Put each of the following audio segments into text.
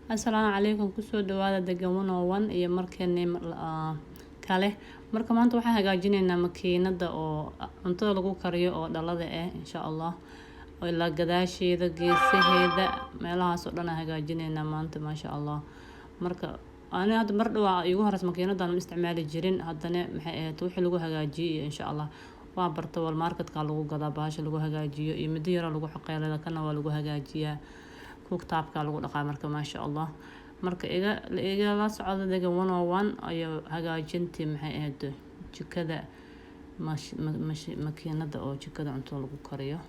Assalaamu calaykum kusoo dhawaada degan 101 iyo markeeni kale marka maanta waxaan hagaajinaynaa makiinada oo cuntada lagu kariyo oo dhalada insha Allah oo ilaa gadaasheeda geesaheeda meelahaas oo dhan hagaajinaynaa maanta maasha Allah marka aan hadda mar dhawaa igu horeys makiinadan isticmaali jirin haddana maxay ahayd wixii lagu hagaajiyo insha Allah waa barta wal marketka lagu gadaa baasha lagu hagaajiyo iyo mid yar lagu xaqeelada kana waa lagu hagaajiyaa كوكتابka lagu dhaqaa marka maasha Allah marka iga la socdo degan 101 ayo hagaajintii maxay ahayd jikada makiinada oo jikada cunto lagu kariyo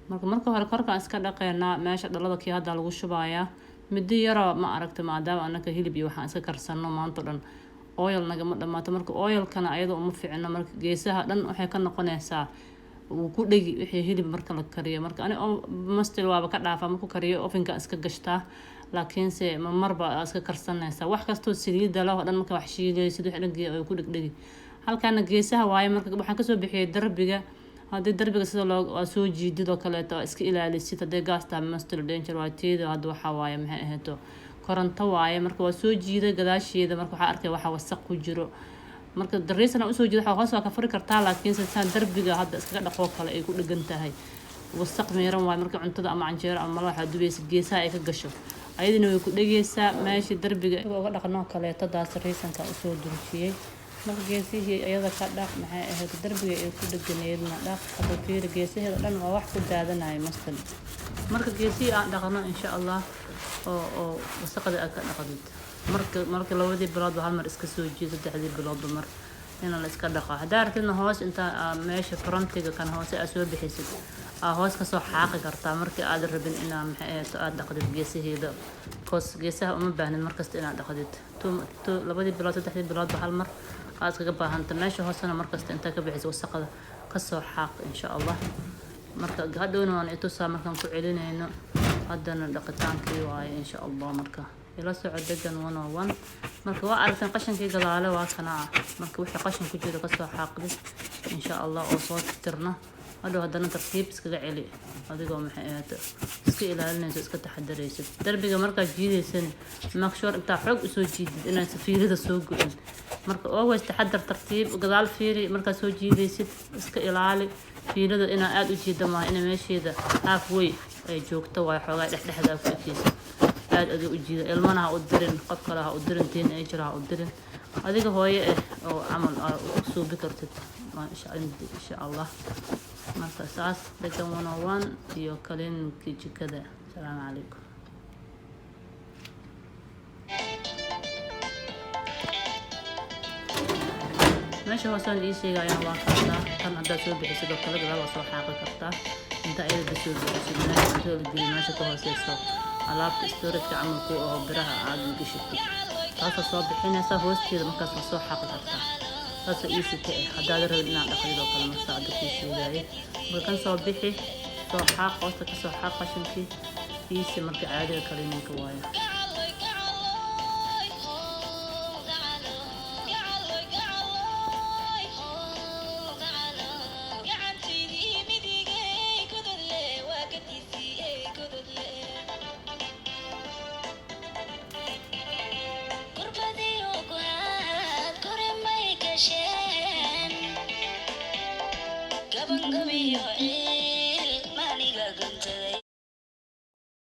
marka hore korka iska dhaqeynaa meesha dhalada kii hadda lagu shubayaa mid yar ma aragtay maadaama anaka hilib iyo waxaan iska karsano maanta dhan oil naga ma dhamaato marka oil kana ayada uma fiicna marka geesaha dhan waxay ka noqonaysaa ku dhigi wixii hilib marka la kariyo marka ani mastil waaba ka dhaafa markuu kariyo ovenka iska gashtaa laakiin se marba iska karsanaysa wax kasto saliida leh oo dhan marka wax shiilaysid wixii dhangeey ay ku dhigdhigi halkaana geesaha waaye marka waxaan ka soo bixiyay darbiga hadii darbiga sida loo soo jiidido kale iska ilaalisid hadii gaasta mastil danger waa teedo hadda waxa waaye maxay ahayd koronto waaye marka waa soo jiiday gadaasheeda marka waxa arkay waxa wasaq ku jiro marka dariisana u soo jeedo waxa hoos ka furi kartaa laakiin sidaan darbiga hadda iska dhaqo kale ay ku dhagan tahay wasaq meeran waa marka cuntada ama canjeero ama waxa dubaysa geesaha ay ka gasho ayadina way ku dhageysaa meeshii darbiga uga dhaqno kale tadas dariisanka u soo durjiyay marka geesihii ayada ka dhaq maxay ahayd darbiga ay ku dhaganeedna dhaq hadda fiir geesaheeda dhan waa wax ku daadanayo masal marka geesihii aan dhaqno insha Allah oo wasaqada ka dhaqdid marka labadii bilood hal mar iska soo jeedo saddexdii bilood mar in la iska dhaqo hadaartina hoos inta meesha frontiga kan hoos ay soo bixisid hoos ka soo xaaqi kartaa marka aad rabin in aad dhaqdid geesaheeda koos geesaha uma baahnid markasta inaad dhaqdid labadii bilood saddexdii bilood hal mar aad iskaga baahanta meesha hoosna markasta inta ka bixiso wasaqada ka soo xaaq insha Allah marka hadhowna waan itusaa markaan ku celinayno haddana dhaqitaankii waaye insha Allah marka ila socod degan 101 marka waa aragtan qashankii gadaale waa kana marka wixii qashan ku jiro ka soo xaaqdi insha Allah oo soo tirna haddana tartiib iskaga celi adigoo maxay ahayd iska ilaalinayso iska taxadaraysid darbiga marka jiidaysan make sure inta xoog u soo jiidid inaad fiirida soo go'in marka always taxadar tartiib gadaal fiiri marka soo jiidaysid iska ilaali fiirida ina aad u jiidama ina meesheeda halfway ay joogto waa xoogaa dhexdhexda ku ekaysid aad u jiida ilmana u dirin qof kale ha u dirin teen ay jira u dirin adiga hooyo oo amal u soo bikartid ma insha Allah marka saas degan 101 iyo kaliinkii jikada salaamu calaykum meesha hoosaan ii sheegayaan waa kartaa tan hadda soo bixisid oo kale gadaal soo xaaqi kartaa inta ay soo bixisid meesha ka hooseyso alaabta storage camal ku oo biraha aad gashitid taas soo bixinaysa hoosteeda markaas soo xaaqi kartaa taas easy ka hadda rabin inaad dhaqdo kale ma saacad ku sheegay markan soo bixi soo xaaq hoosta ka soo xaaq qashinkii easy marka caadiga kaliinka waayo